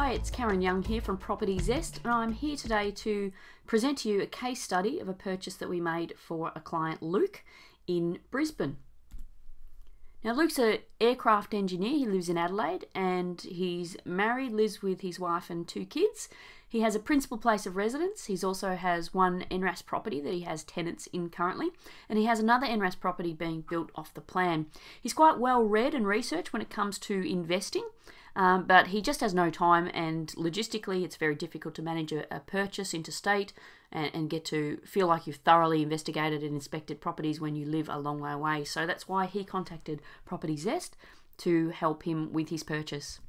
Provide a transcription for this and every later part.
G'day, it's Karen Young here from Property Zest, and I'm here today to present to you a case study of a purchase that we made for a client, Luke, in Brisbane. Now, Luke's an aircraft engineer. He lives in Adelaide and he's married, lives with his wife and 2 kids. He has a principal place of residence. He also has one NRAS property that he has tenants in currently, and he has another NRAS property being built off the plan. He's quite well read and researched when it comes to investing, but he just has no time, and logistically it's very difficult to manage a purchase interstate and get to feel like you've thoroughly investigated and inspected properties when you live a long way away. So that's why he contacted Property Zest to help him with his purchase.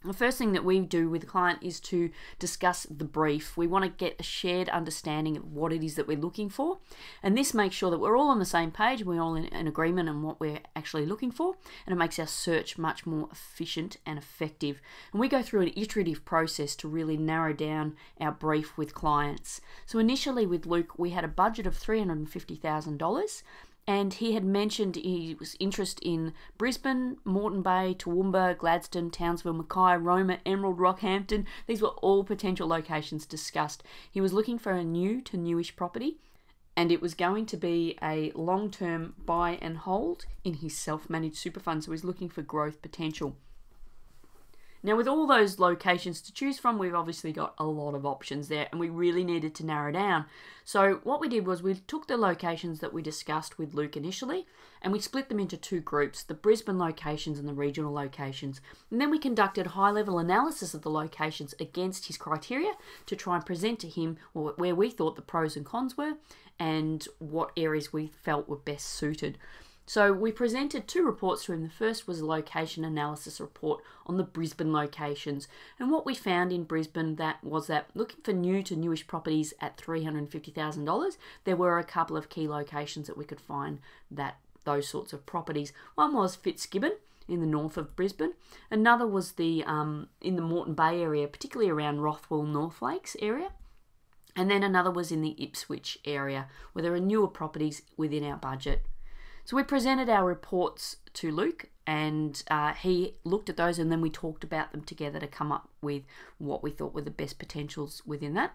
The first thing that we do with the client is to discuss the brief. We want to get a shared understanding of what it is that we're looking for, and this makes sure that we're all on the same page, we're all in agreement on what we're actually looking for, and it makes our search much more efficient and effective. And we go through an iterative process to really narrow down our brief with clients. So initially with Luke, we had a budget of $350,000. And he had mentioned he was interested in Brisbane, Moreton Bay, Toowoomba, Gladstone, Townsville, Mackay, Roma, Emerald, Rockhampton. These were all potential locations discussed. He was looking for a new to newish property, and it was going to be a long-term buy and hold in his self-managed super fund, so he's looking for growth potential. Now, with all those locations to choose from, we've obviously got a lot of options there, and we really needed to narrow down. So what we did was we took the locations that we discussed with Luke initially, and we split them into 2 groups, the Brisbane locations and the regional locations. And then we conducted high-level analysis of the locations against his criteria to try and present to him where we thought the pros and cons were and what areas we felt were best suited. So we presented 2 reports to him. The first was a location analysis report on the Brisbane locations. And what we found in Brisbane was that looking for new to newish properties at $350,000, there were a couple of key locations that we could find those sorts of properties. One was Fitzgibbon in the north of Brisbane. Another was in the Moreton Bay area, particularly around Rothwell, North Lakes area. And then another was in the Ipswich area, where there are newer properties within our budget. So we presented our reports to Luke, and he looked at those, and then we talked about them together to come up with what we thought were the best potentials within that.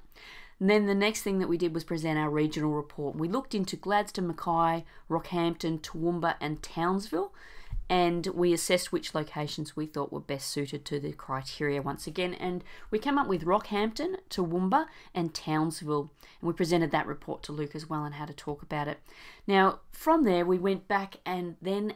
And then the next thing that we did was present our regional report. We looked into Gladstone, Mackay, Rockhampton, Toowoomba and Townsville, and we assessed which locations we thought were best suited to the criteria once again, and we came up with Rockhampton, Toowoomba and Townsville, and we presented that report to Luke as well and how to talk about it. Now from there we went back and then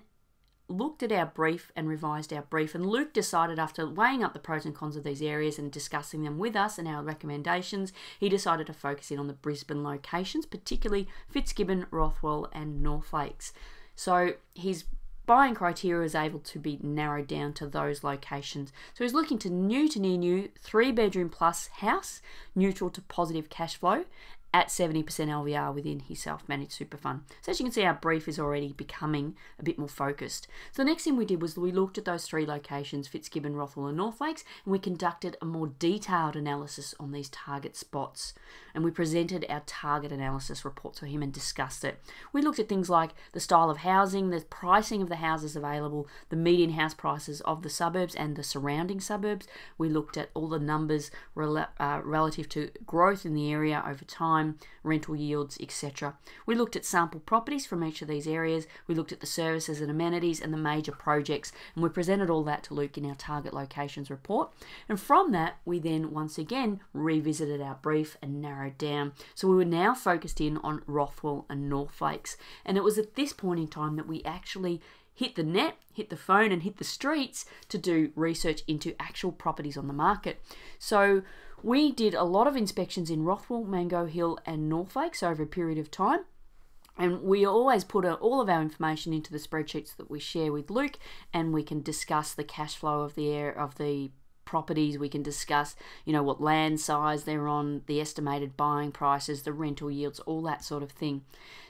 looked at our brief and revised our brief, and Luke decided, after weighing up the pros and cons of these areas and discussing them with us and our recommendations, he decided to focus in on the Brisbane locations, particularly Fitzgibbon, Rothwell and North Lakes. So his buying criteria is able to be narrowed down to those locations. So he's looking to near new 3-bedroom plus house, neutral to positive cash flow at 70% LVR within his self-managed super fund. So as you can see, our brief is already becoming a bit more focused. So the next thing we did was we looked at those 3 locations, Fitzgibbon, Rothwell and North Lakes, and we conducted a more detailed analysis on these target spots. And we presented our target analysis report to him and discussed it. We looked at things like the style of housing, the pricing of the houses available, the median house prices of the suburbs and the surrounding suburbs. We looked at all the numbers relative to growth in the area over time, rental yields, etc. We looked at sample properties from each of these areas. We looked at the services and amenities and the major projects, and we presented all that to Luke in our target locations report. And from that, we then once again revisited our brief and narrowed down. So we were now focused in on Rothwell and North Lakes. And it was at this point in time that we actually hit the net, hit the phone and hit the streets to do research into actual properties on the market. So we did a lot of inspections in Rothwell, Mango Hill and North Lakes over a period of time. And we always put all of our information into the spreadsheets that we share with Luke, and we can discuss the cash flow of the properties. We can discuss, what land size they're on, the estimated buying prices, the rental yields, all that sort of thing.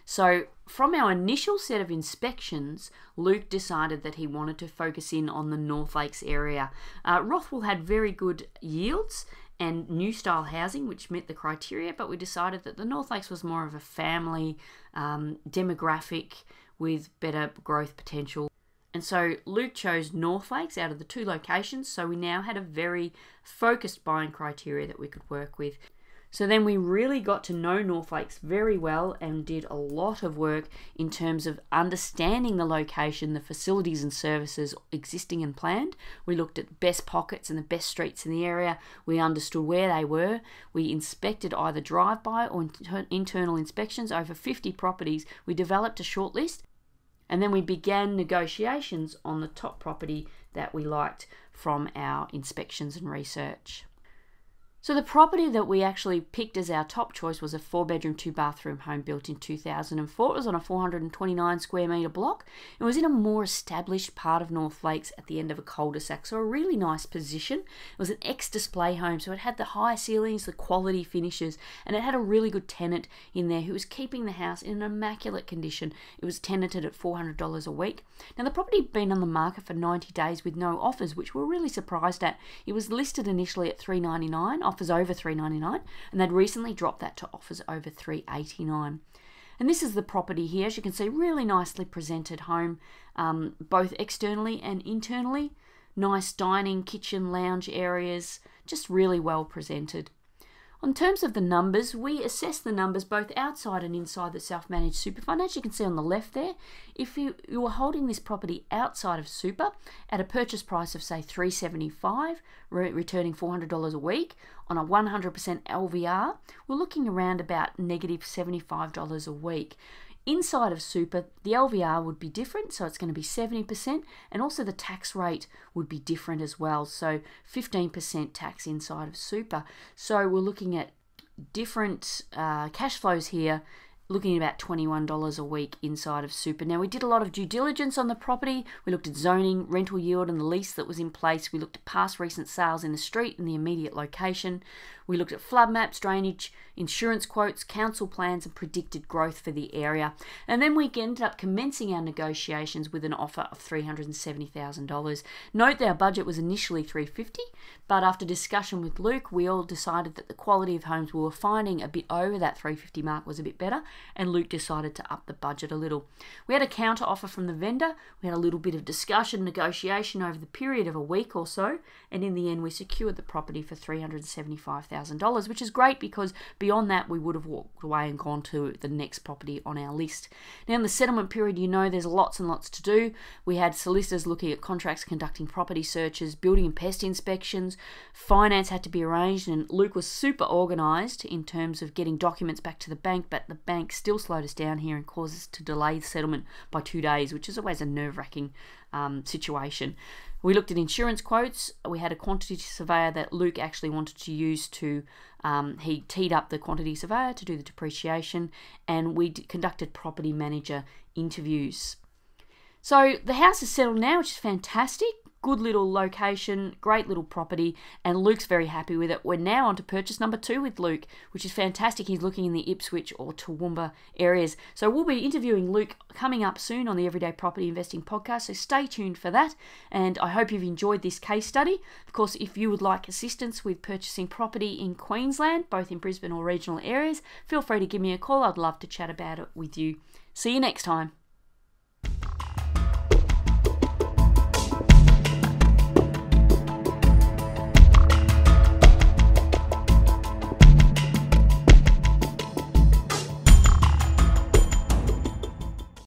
So from our initial set of inspections, Luke decided that he wanted to focus in on the North Lakes area. Rothwell had very good yields and new style housing, which met the criteria, but we decided that the North Lakes was more of a family demographic with better growth potential. And so Luke chose North Lakes out of the 2 locations, so we now had a very focused buying criteria that we could work with. So then we really got to know North Lakes very well and did a lot of work in terms of understanding the location, the facilities and services existing and planned. We looked at best pockets and the best streets in the area. We understood where they were. We inspected either drive-by or internal inspections over 50 properties. We developed a shortlist, and then we began negotiations on the top property that we liked from our inspections and research. So the property that we actually picked as our top choice was a 4-bedroom, 2-bathroom home built in 2004. It was on a 429 square metre block. It was in a more established part of North Lakes at the end of a cul-de-sac, so a really nice position. It was an ex-display home, so it had the high ceilings, the quality finishes, and it had a really good tenant in there who was keeping the house in an immaculate condition. It was tenanted at $400 a week. Now the property had been on the market for 90 days with no offers, which we're really surprised at. It was listed initially at $399, offers over $399, and they'd recently dropped that to offers over $389. And this is the property here. As you can see, really nicely presented home, both externally and internally. Nice dining, kitchen, lounge areas, just really well presented. In terms of the numbers, we assess the numbers both outside and inside the self-managed super fund. As you can see on the left there, if you were holding this property outside of super at a purchase price of say $375, returning $400 a week on a 100% LVR, we're looking around about negative $75 a week. Inside of super, the LVR would be different, so it's going to be 70%, and also the tax rate would be different as well, so 15% tax inside of super. So we're looking at different cash flows here, looking at about $21 a week inside of super. Now, we did a lot of due diligence on the property. We looked at zoning, rental yield, and the lease that was in place. We looked at past recent sales in the street and the immediate location. We looked at flood maps, drainage, insurance quotes, council plans, and predicted growth for the area. And then we ended up commencing our negotiations with an offer of $370,000. Note that our budget was initially $350,000, but after discussion with Luke, we all decided that the quality of homes we were finding a bit over that $350,000 mark was a bit better, and Luke decided to up the budget a little. We had a counter offer from the vendor. We had a little bit of discussion, negotiation over the period of a week or so, and in the end we secured the property for $375,000, which is great because beyond that we would have walked away and gone to the next property on our list. Now in the settlement period, you know there's lots and lots to do. We had solicitors looking at contracts, conducting property searches, building and pest inspections, finance had to be arranged, and Luke was super organised in terms of getting documents back to the bank, but the bank still slowed us down here and caused us to delay the settlement by 2 days, which is always a nerve-wracking situation. We looked at insurance quotes. We had a quantity surveyor that Luke actually wanted to use to, he teed up the quantity surveyor to do the depreciation, and we conducted property manager interviews. So the house is settled now, which is fantastic. Good little location, great little property, and Luke's very happy with it. We're now on to purchase number 2 with Luke, which is fantastic. He's looking in the Ipswich or Toowoomba areas. So we'll be interviewing Luke coming up soon on the Everyday Property Investing podcast, so stay tuned for that. And I hope you've enjoyed this case study. Of course, if you would like assistance with purchasing property in Queensland, both in Brisbane or regional areas, feel free to give me a call. I'd love to chat about it with you. See you next time.